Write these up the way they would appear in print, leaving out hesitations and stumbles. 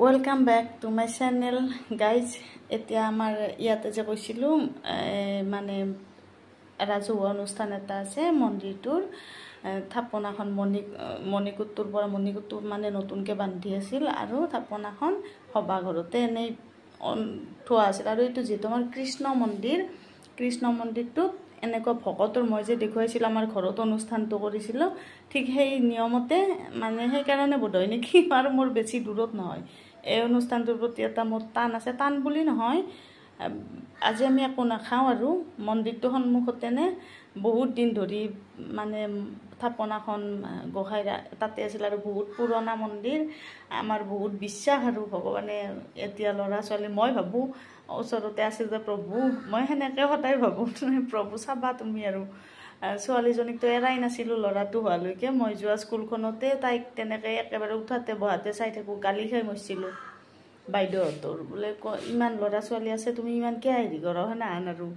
Welcome back to my channel guys. এতিয়া আমাৰ ইয়াতে যে কৈছিলোঁ মানে ৰাজহুৱা অনুষ্ঠান এটা আছে মন্দিৰটোৰ থাপনাখন মণিকূটটোৰ পৰা মণিকূটটো মানে নতুনকৈ বান্ধি আছিল আৰু থাপনাখন সভাঘৰতে এনেই থোৱা আছিল। আৰু এইটো যিহেতু আমাৰ কৃষ্ণ মন্দিৰটোত এনেকুৱা ভকতৰ মই যে দেখুৱাইছিলোঁ আমাৰ ঘৰত অনুষ্ঠানটো কৰিছিলোঁ, ঠিক সেই নিয়মতে মানে সেইকাৰণে বোধহয় নেকি আৰু মোৰ বেছি দূৰত নহয় এই অনুষ্ঠানটোৰ প্ৰতি এটা মোৰ টান আছে। টান বুলি নহয়, আজি আমি একো নাখাওঁ আৰু মন্দিৰটো সন্মুখতেনে বহুত দিন ধৰি মানে থাপনাখন গোসাঁই তাতে আছিল আৰু বহুত পুৰণা মন্দিৰ। আমাৰ বহুত বিশ্বাস আৰু ভগৱানে এতিয়া ল'ৰা ছোৱালী মই ভাবোঁ ওচৰতে আছে যে প্ৰভু, মই সেনেকৈ সদায় ভাবোঁ প্ৰভু চাবা তুমি। আৰু ছোৱালীজনীকতো এৰাই নাছিলোঁ ল'ৰাটো হোৱালৈকে। মই যোৱা স্কুলখনতে তাইক তেনেকৈ একেবাৰে উঠাতে বহাতে চাই থাকোঁ, গালি খাই মৰিছিলোঁ বাইদেউহঁতৰ, বোলে ইমান ল'ৰা ছোৱালী আছে তুমি ইমান কিয় হেৰি কৰ সেনাহান আৰু।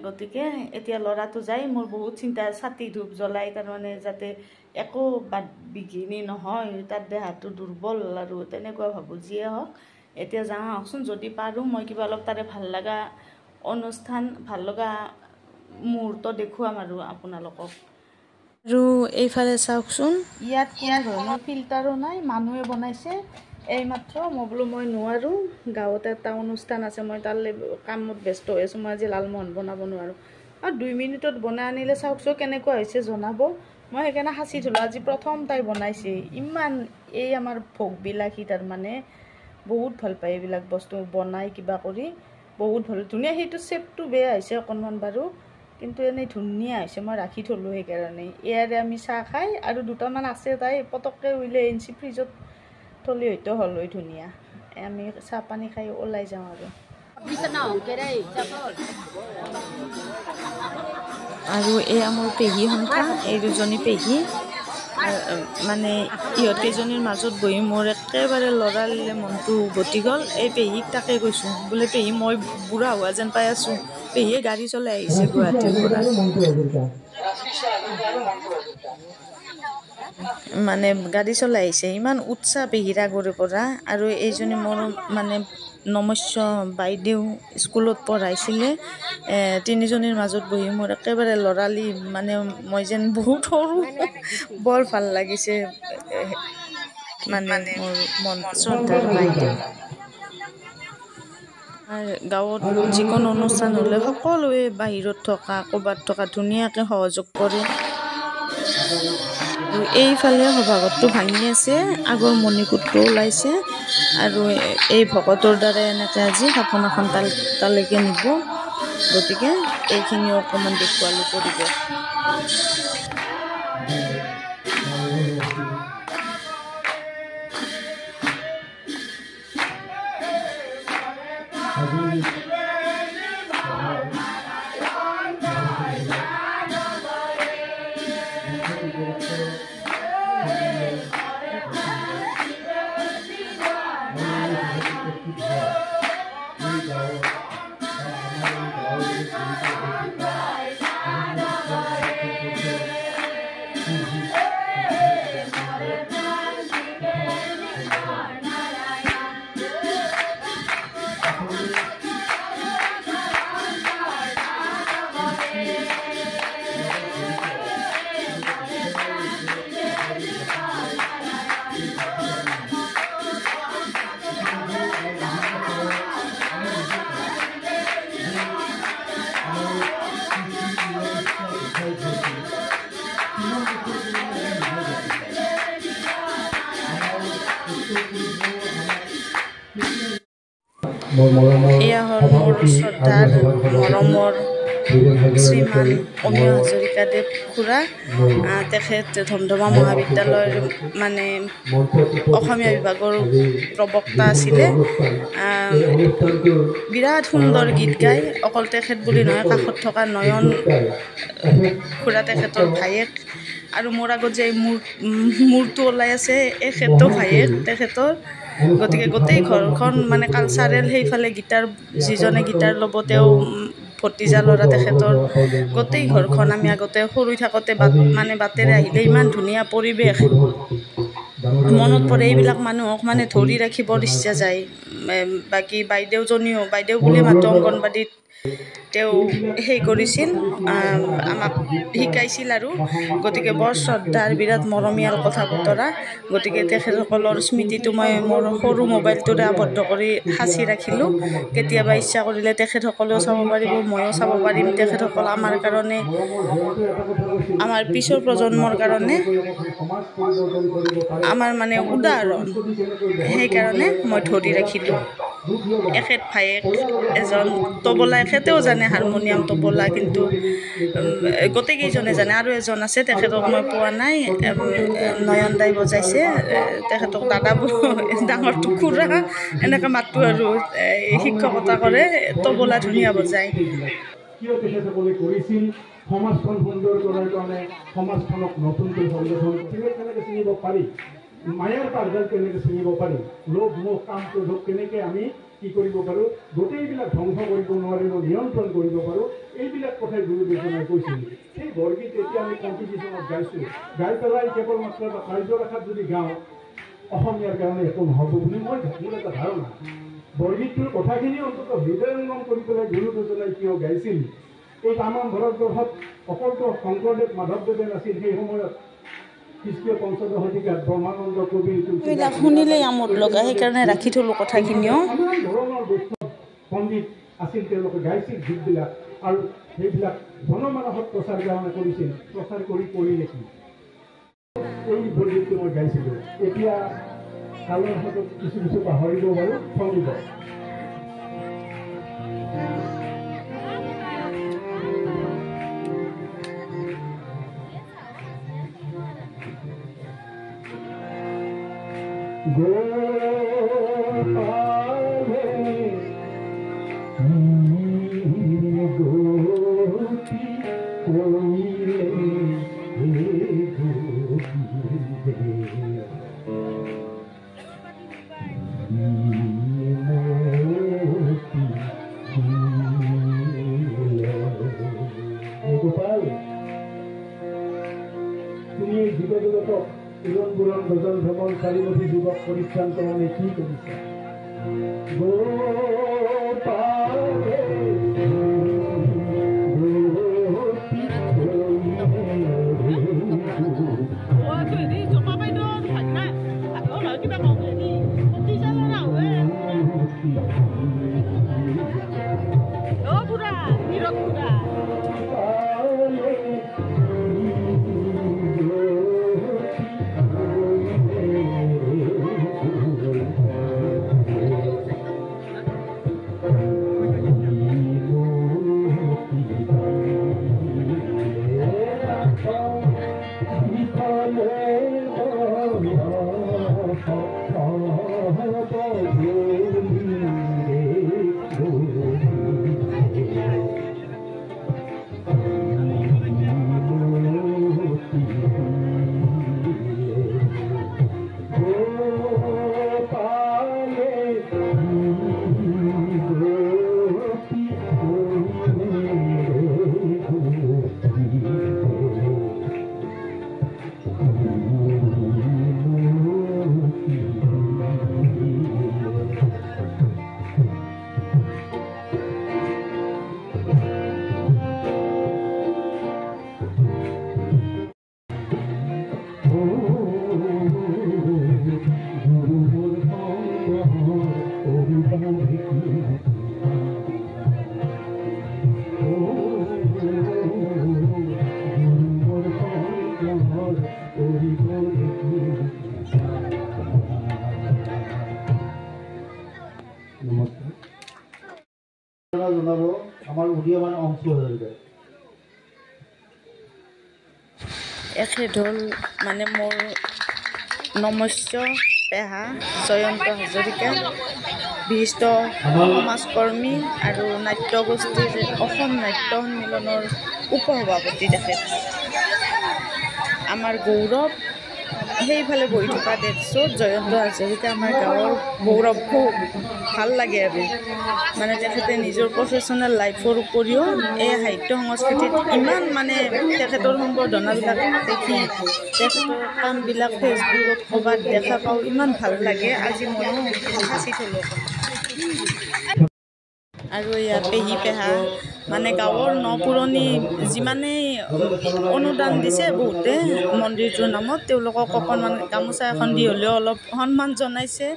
গতিকে এতিয়া ল'ৰাটো যাই মোৰ বহুত চিন্তা, ছাতি ধূপ জ্বলাই তাৰমানে যাতে একো বাদ বিঘিনি নহয়, তাত দেহাটো দুৰ্বল আৰু তেনেকুৱা ভাবোঁ। যিয়ে হওক এতিয়া যাওঁ আহকচোন, যদি পাৰোঁ মই কিবা অলপ তাৰে ভাল লগা অনুষ্ঠান ভাল লগা মুহূৰ্ত দেখুৱাম আৰু আপোনালোকক। আৰু এইফালে চাওকচোন, ইয়াত কোনো ধৰণৰ ফিল্টাৰো নাই, মানুহে বনাইছে এইমাত্ৰ। মই বোলো মই নোৱাৰোঁ, গাঁৱত এটা অনুষ্ঠান আছে, মই তালৈ কামত ব্যস্ত হৈ আছোঁ, মই আজি লালমোহন বনাব নোৱাৰোঁ। আৰু 2 মিনিটত বনাই আনিলে চাওকচোন কেনেকুৱা হৈছে জনাব। মই সেইকাৰণে সাঁচি থ'লোঁ, আজি প্ৰথম তাই বনাইছে। ইমান এই আমাৰ ভোগবিলাসী তাৰমানে বহুত ভাল পায় এইবিলাক বস্তু বনাই কিবা কৰি, বহুত ভাল ধুনীয়া। সেইটো শ্বেপটো বেয়া হৈছে অকণমান বাৰু, কিন্তু এনেই ধুনীয়া হৈছে। মই ৰাখি থ'লোঁ সেইকাৰণে। ইয়াৰে আমি চাহ খাই আৰু 2টামান আছে, তাই পটককৈ উলিয়াই আনিছে, ফ্ৰিজত থ'লে হয়তো হ'ল হয় ধুনীয়া। আমি চাহ পানী খাই ওলাই যাওঁ আৰু এই মোৰ পেহী সন্থা, এই দুজনী পেহী মানে ইহঁত কেইজনীৰ মাজত বহি মোৰ একেবাৰে লৰালিলে মনটো গতি গ'ল। এই পেহীক তাকে কৈছোঁ, বোলে পেহী মই বুঢ়া হোৱা যেন পাই আছোঁ। পেহীয়ে গাড়ী চলাই আহিছে গুৱাহাটীৰ পৰা, মানে গাড়ী চলাই আহিছে। ইমান উৎসাহ পেহীৰ আগৰে পৰা। আৰু এইজনী মোৰ মানে নমস্য বাইদেউ, স্কুলত পঢ়াইছিলে। 3জনীৰ মাজত বহি মোৰ একেবাৰে ল'ৰালি, মানে মই যেন বহুত সৰু, বৰ ভাল লাগিছে মানে মোৰ মন শ্ৰদ্ধাৰ বাইদেউ। গাঁৱত যিকোনো অনুষ্ঠান হ'লে সকলোৱে বাহিৰত থকা ক'ৰবাত থকা ধুনীয়াকৈ সহযোগ কৰে। আৰু এইফালে সভাঘৰটো ভাঙি আছে, আগৰ মণিকূটটো ওলাইছে আৰু এই ভকতৰ দ্বাৰাই এনেকৈ আজি থাপনাখন তালৈকে নিব। গতিকে এইখিনিও অকণমান দেখুৱালোঁ পৰিৱেশ। এয়া হ'ল মোৰ শ্ৰদ্ধাৰ মৰমৰ শ্ৰীমান অমিয় হাজৰিকাদেৱ খুৰা। তেখেত ধমধমা মহাবিদ্যালয়ৰ মানে অসমীয়া বিভাগৰ প্ৰবক্তা আছিলে। বিৰাট সুন্দৰ গীত গায়। অকল তেখেত বুলি নহয়, কাষত থকা নয়ন খুৰা তেখেতৰ ভায়েক। আৰু মোৰ আগত যে মূৰটো ওলাই আছে, এখেতো ভায়েক তেখেতৰ। গতিকে গোটেই ঘৰখন মানে কালচাৰেল। সেইফালে গীটাৰ, যিজনে গীটাৰ ল'ব তেওঁ ভতিজা ল'ৰা তেখেতৰ। গোটেই ঘৰখন আমি আগতে সৰু থাকোঁতে মানে বাটেৰে আহিলে ইমান ধুনীয়া পৰিৱেশ। মনত পৰে এইবিলাক মানুহক মানে ধৰি ৰাখিবৰ ইচ্ছা যায়। বাকী বাইদেউ বুলি মাতো, অংগনবাড়ীত তেওঁ সেই কৰিছিল, আমাক শিকাইছিল আৰু গতিকে বৰ শ্ৰদ্ধাৰ, বিৰাট মৰমীয়াল কথা বতৰা। গতিকে তেখেতসকলৰ স্মৃতিটো মই মোৰ সৰু মোবাইলটোৰে আবদ্ধ কৰি সাঁচি ৰাখিলোঁ। কেতিয়াবা ইচ্ছা কৰিলে তেখেতসকলেও চাব পাৰিব, ময়ো চাব পাৰিম। তেখেতসকল আমাৰ কাৰণে, আমাৰ পিছৰ প্ৰজন্মৰ কাৰণে আমাৰ মানে উদাহৰণ। সেইকাৰণে মই ধৰি ৰাখিলোঁ। এখেত ভায়েক এজন তবলা, এখেতেও জানে হাৰমনিয়াম, তবলা, কিন্তু গোটেইকেইজনে জানে। আৰু এজন আছে, তেখেতক মই পোৱা নাই, নয়ন দাই বজাইছে। তেখেতক দাদা, ডাঙৰটো খুৰা এনেকৈ মাতোঁ আৰু। শিক্ষকতা কৰে, তবলা ধুনীয়া বজায়। কিয় তেখেতসকলে কৰিছিল সমাজখন সুন্দৰ কৰাৰ কাৰণে, সমাজখনক নতুনকৈ সংগঠন কেনেকৈ চিনিব পাৰি, মায়াৰ কাৰ্য্য কেনেকৈ চিনিব পাৰি, লোভ মোহ কাম ক্ৰোধক কেনেকৈ আমি কি কৰিব পাৰোঁ, গোটেইবিলাক ধ্বংস কৰিব নোৱাৰিব, নিয়ন্ত্ৰণ কৰিব পাৰোঁ, এইবিলাক কথাই গুৰুদেৱজনাই কৈছিল। সেই বৰগীত এতিয়া আমি কম্পিটিশ্যনত গাইছোঁ, গাই পেলাই কেৱল মাত্ৰ এটা কাৰ্যৰেখাত যদি গাওঁ, অসমীয়াৰ কাৰণে একো নহ'ব বুলি মোৰ এটা ধাৰণা। বৰগীতটোৰ কথাখিনি অন্ততঃ হৃদয়ংগম কৰি পেলাই গুৰুদেৱজনাই কিয় গাইছিল। এই আমাৰ ভাৰতবৰ্ষত অকলতো শংকৰদেৱ মাধৱদেৱে নাছিল, সেই সময়ত খ্ৰীষ্টীয় পঞ্চদশ শতিকাত ব্ৰহ্মানন্দ কবি এইবিলাক শুনিলেই আমোদ লগা, সেইকাৰণে ৰাখি থলোঁ কথাখিনিও। নানান ধৰণৰ বৈষ্ণৱ পণ্ডিত আছিল, তেওঁলোকে গাইছিল গীতবিলাক আৰু সেইবিলাক জনমানসত প্ৰচাৰ কাৰণে কৰিছিল। প্ৰচাৰ কৰি নেকি এই বৰগীতটো মই গাইছিলোঁ। এতিয়া কালৰ হাতত কিছু পাহৰিব বাৰু, সংগীত গোপাল, তুমি এই যুগজগতক উৰণ বুৰণ গজল ভ্ৰমণ চাৰিমুখী যুৱক পৰিত্ৰান্ত মানে কি কৰিছা? এখেত হ'ল মানে মোৰ নমস্য পেহা জয়ন্ত হাজৰিকা, বিশিষ্ট সমাজকৰ্মী আৰু নাট্যগোষ্ঠীৰ অসম নাট্য সন্মিলনৰ উপসভাপতি। তেখেত আমাৰ গৌৰৱ, সেইফালে বহি থকা দেখিছোঁ জয়ন্ত হাজৰিকা আমাৰ গাঁৱৰ গৌৰৱ খুব ভাল লাগে আৰু মানে তেখেতে নিজৰ প্ৰফেশ্যনেল লাইফৰ উপৰিও এই সাহিত্য সংস্কৃতিত ইমান মানে তেখেতৰ সম্বৰ্ধনাবিলাক দেখি তেখেতৰ কামবিলাক ফেচবুকত ক'ৰবাত দেখা পাওঁ ইমান ভাল লাগে আজি ময়ো সাঁচি থ'লোঁ আৰু ইয়াত পেহী পেহা মানে গাঁৱৰ পুৰণি যিমানেই অনুদান দিছে বহুতে মন্দিৰটোৰ নামত তেওঁলোকক অকণমান গামোচা এখন দি হ'লেও অলপ সন্মান জনাইছে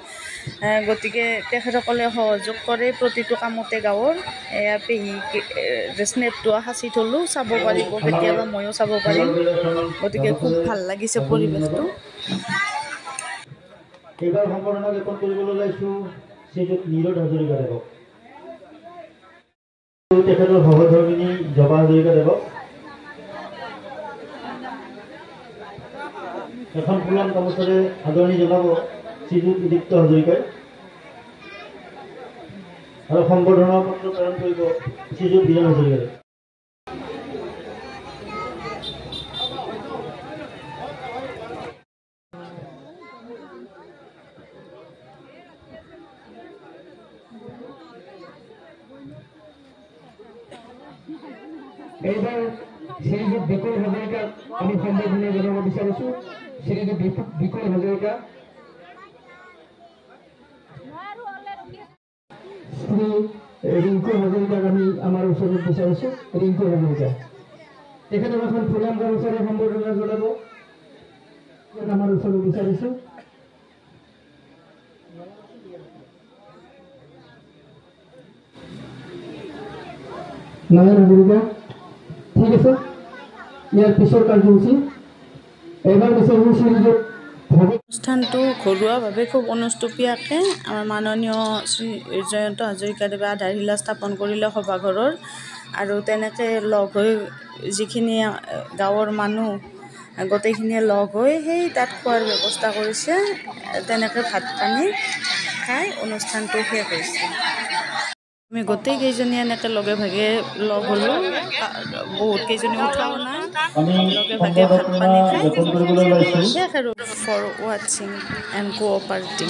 গতিকে তেখেতসকলে সহযোগ কৰে প্ৰতিটো কামতে গাঁৱৰ এয়া পেহী স্নেপটো সাঁচি থ'লোঁ চাব পাৰিব কেতিয়াবা ময়ো চাব পাৰিম গতিকে খুব ভাল লাগিছে পৰিৱেশটো এইবাৰ সম্বৰ্ধনা জ্ঞাপন কৰিবলৈ ওলাইছোঁ শ্ৰীযুত নীৰজ হাজৰিকাদেৱক তেখেতৰ সহধৰ্মিনী জবা হাজৰিকাদেৱক এখন ফুলাম গামোচাৰে আদৰণি জনাব শ্ৰীযুত উদীপ্ত হাজৰিকাই আৰু সম্বৰ্ধনা পত্ৰ প্ৰেৰণ কৰিব শ্ৰীযুত বীৰেণ হাজৰিকাই এইবাৰ শ্ৰীযুত বিকুল হাজৰিকাক আমি সম্বৰ্ধনা জনাব বিচাৰিছোঁ শ্ৰীযুত বিকুল হাজৰিকা শ্ৰী ৰিংকু হাজৰিকাক আমি আমাৰ ওচৰত বিচাৰিছোঁ ৰিংকু হাজৰিকা তেখেতক এখন ফুলাম গামোচাৰে সম্বৰ্ধনা জনাব আমাৰ ওচৰত বিচাৰিছোঁ নয়ন হাজৰিকা ঠিক আছে ইয়াৰ পিছৰ কাৰ্যসূচী এইবাৰ বিচাৰিছোঁ শ্ৰীযুত অনুষ্ঠানটো ঘৰুৱাভাৱে খুব অনুষ্টুপীয়াকৈ আমাৰ মাননীয় শ্ৰী জয়ন্ত হাজৰিকাদেৱে আধাৰশিলা স্থাপন কৰিলে সভাঘৰৰ আৰু তেনেকৈ লগ হৈ যিখিনি গাঁৱৰ মানুহ গোটেইখিনিয়ে লগ হৈ সেই তাত খোৱাৰ ব্যৱস্থা কৰিছে তেনেকৈ ভাত পানী খাই অনুষ্ঠানটো শেষ হৈছে আমি গোটেইকেইজনী এনেকৈ লগে ভাগে লগ হ'লোঁ বহুত কেইজনী উঠাও নাই লগে ভাগে ভাত পানী খাই শেষ আৰু ফৰ ৱাচিং এণ্ড কোঅপাৰেটিং